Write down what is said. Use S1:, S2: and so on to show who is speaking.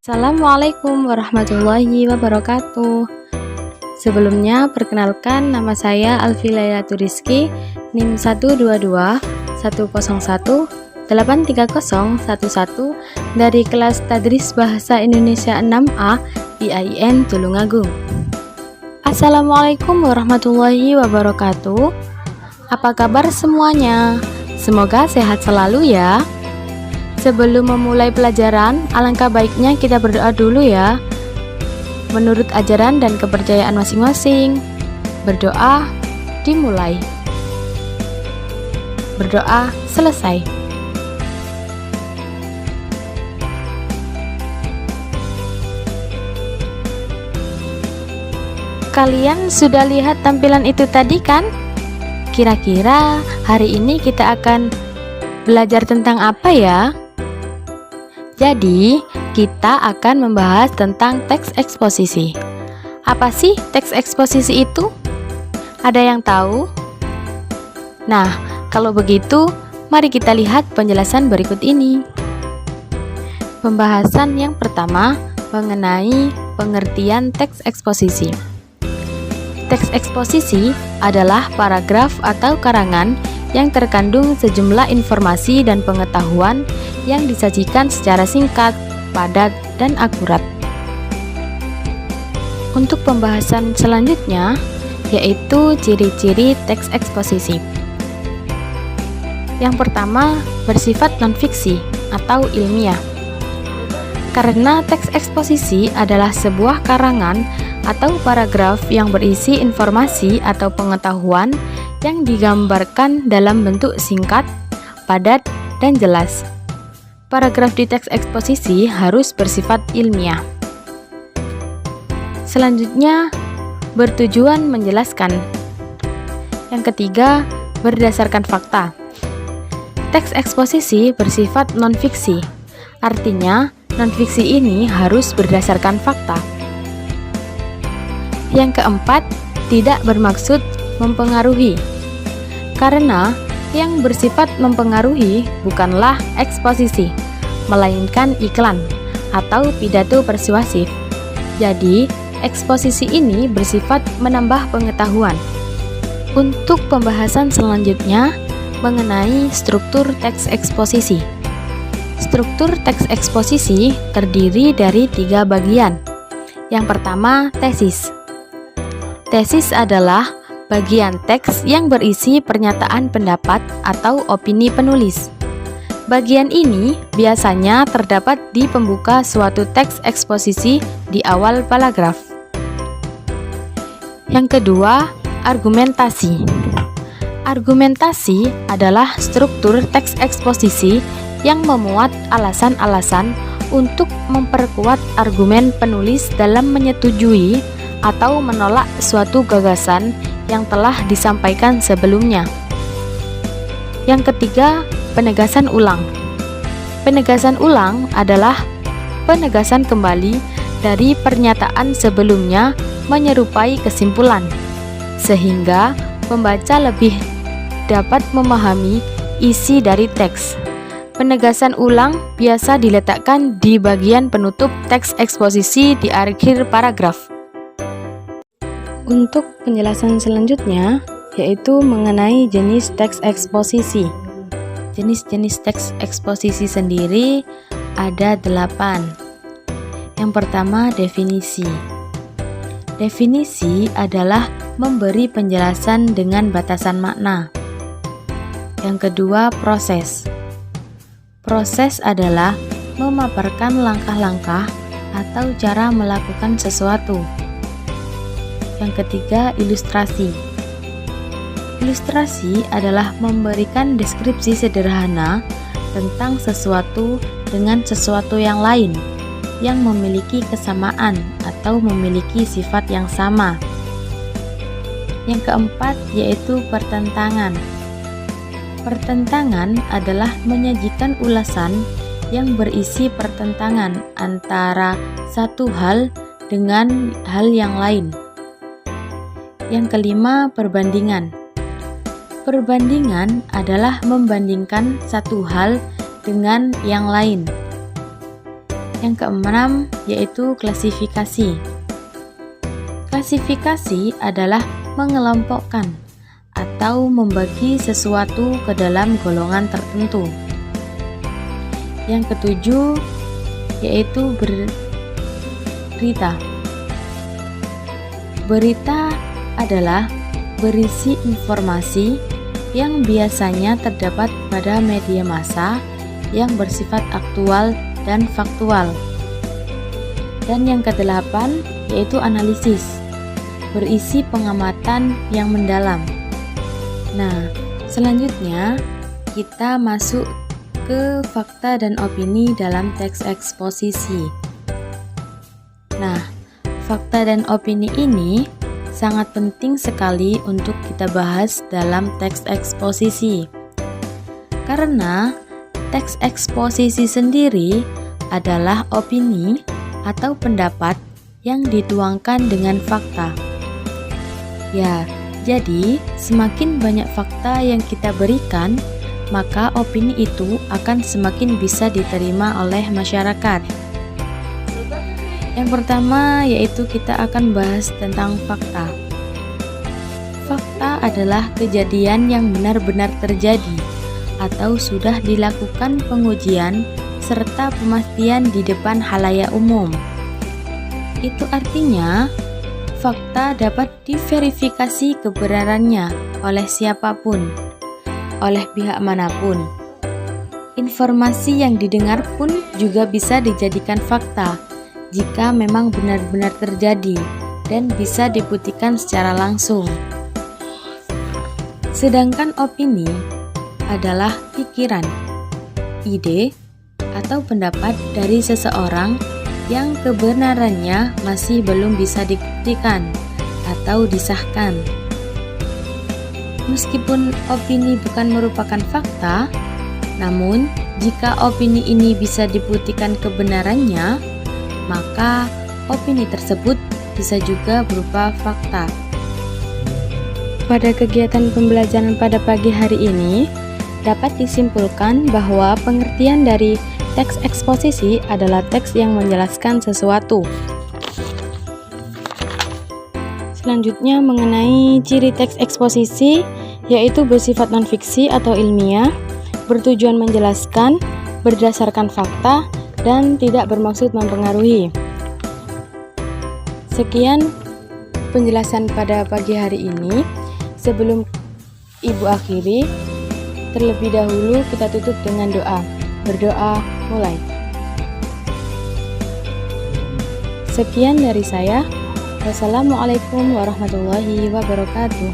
S1: Assalamualaikum warahmatullahi wabarakatuh. Sebelumnya, perkenalkan nama saya Alfi Laila Rizky, NIM 122-101-83011 dari kelas Tadris Bahasa Indonesia 6A IAIN Tulungagung. Assalamualaikum warahmatullahi wabarakatuh. Apa kabar semuanya? Semoga sehat selalu ya. Sebelum memulai pelajaran, alangkah baiknya kita berdoa dulu ya. Menurut ajaran dan kepercayaan masing-masing, berdoa dimulai. Berdoa selesai. Kalian sudah lihat tampilan itu tadi kan? Kira-kira hari ini kita akan belajar tentang apa ya? Jadi, kita akan membahas tentang teks eksposisi. Apa sih teks eksposisi itu? Ada yang tahu? Nah, kalau begitu, mari kita lihat penjelasan berikut ini. Pembahasan yang pertama mengenai pengertian teks eksposisi. Teks eksposisi adalah paragraf atau karangan yang terkandung sejumlah informasi dan pengetahuan yang disajikan secara singkat, padat, dan akurat. Untuk pembahasan selanjutnya, yaitu ciri-ciri teks eksposisi. Yang pertama, bersifat non-fiksi atau ilmiah. Karena teks eksposisi adalah sebuah karangan atau paragraf yang berisi informasi atau pengetahuan yang digambarkan dalam bentuk singkat, padat, dan jelas. Paragraf di teks eksposisi harus bersifat ilmiah. Selanjutnya, bertujuan menjelaskan. Yang ketiga, berdasarkan fakta. Teks eksposisi bersifat non-fiksi, artinya non-fiksi ini harus berdasarkan fakta. Yang keempat, tidak bermaksud mempengaruhi. Karena yang bersifat mempengaruhi bukanlah eksposisi, melainkan iklan atau pidato persuasif. Jadi, eksposisi ini bersifat menambah pengetahuan. Untuk pembahasan selanjutnya mengenai struktur teks eksposisi. Struktur teks eksposisi terdiri dari 3 bagian. Yang pertama, tesis. Tesis adalah bagian teks yang berisi pernyataan pendapat atau opini penulis. Bagian ini biasanya terdapat di pembuka suatu teks eksposisi di awal paragraf. Yang kedua, argumentasi. Argumentasi adalah struktur teks eksposisi yang memuat alasan-alasan untuk memperkuat argumen penulis dalam menyetujui atau menolak suatu gagasan yang telah disampaikan sebelumnya. Yang ketiga, penegasan ulang. Penegasan ulang adalah penegasan kembali dari pernyataan sebelumnya menyerupai kesimpulan, sehingga pembaca lebih dapat memahami isi dari teks. Penegasan ulang biasa diletakkan di bagian penutup teks eksposisi di akhir paragraf. Untuk penjelasan selanjutnya, yaitu mengenai jenis teks eksposisi. Jenis-jenis teks eksposisi sendiri ada 8. Yang pertama, definisi. Definisi adalah memberi penjelasan dengan batasan makna. Yang kedua, proses. Proses adalah memaparkan langkah-langkah atau cara melakukan sesuatu. Yang ketiga, ilustrasi. Ilustrasi adalah memberikan deskripsi sederhana tentang sesuatu dengan sesuatu yang lain yang memiliki kesamaan atau memiliki sifat yang sama. Yang keempat, yaitu pertentangan. Pertentangan adalah menyajikan ulasan yang berisi pertentangan antara satu hal dengan hal yang lain. Yang kelima, perbandingan. Perbandingan adalah membandingkan satu hal dengan yang lain. Yang keenam yaitu klasifikasi. Klasifikasi adalah mengelompokkan atau membagi sesuatu ke dalam golongan tertentu. Yang ketujuh yaitu berita. Berita adalah berisi informasi yang biasanya terdapat pada media massa yang bersifat aktual dan faktual. Dan yang kedelapan yaitu analisis, berisi pengamatan yang mendalam. Nah, selanjutnya kita masuk ke fakta dan opini dalam teks eksposisi. Nah, fakta dan opini ini sangat penting sekali untuk kita bahas dalam teks eksposisi. Karena teks eksposisi sendiri adalah opini atau pendapat yang dituangkan dengan fakta. Ya, jadi semakin banyak fakta yang kita berikan, maka opini itu akan semakin bisa diterima oleh masyarakat. Yang pertama yaitu kita akan bahas tentang fakta. Fakta adalah kejadian yang benar-benar terjadi atau sudah dilakukan pengujian serta pemastian di depan halayak umum. Itu artinya fakta dapat diverifikasi kebenarannya oleh siapapun, oleh pihak manapun. Informasi yang didengar pun juga bisa dijadikan fakta jika memang benar-benar terjadi dan bisa dibuktikan secara langsung. Sedangkan opini adalah pikiran, ide, atau pendapat dari seseorang yang kebenarannya masih belum bisa dibuktikan atau disahkan. Meskipun opini bukan merupakan fakta, namun jika opini ini bisa dibuktikan kebenarannya, maka opini tersebut bisa juga berupa fakta. Pada kegiatan pembelajaran pada pagi hari ini, dapat disimpulkan bahwa pengertian dari teks eksposisi adalah teks yang menjelaskan sesuatu. Selanjutnya mengenai ciri teks eksposisi, yaitu bersifat non-fiksi atau ilmiah, bertujuan menjelaskan, berdasarkan fakta, dan tidak bermaksud mempengaruhi. Sekian penjelasan pada pagi hari ini. Sebelum Ibu akhiri, terlebih dahulu kita tutup dengan doa. Berdoa mulai. Sekian dari saya. Wassalamualaikum warahmatullahi wabarakatuh.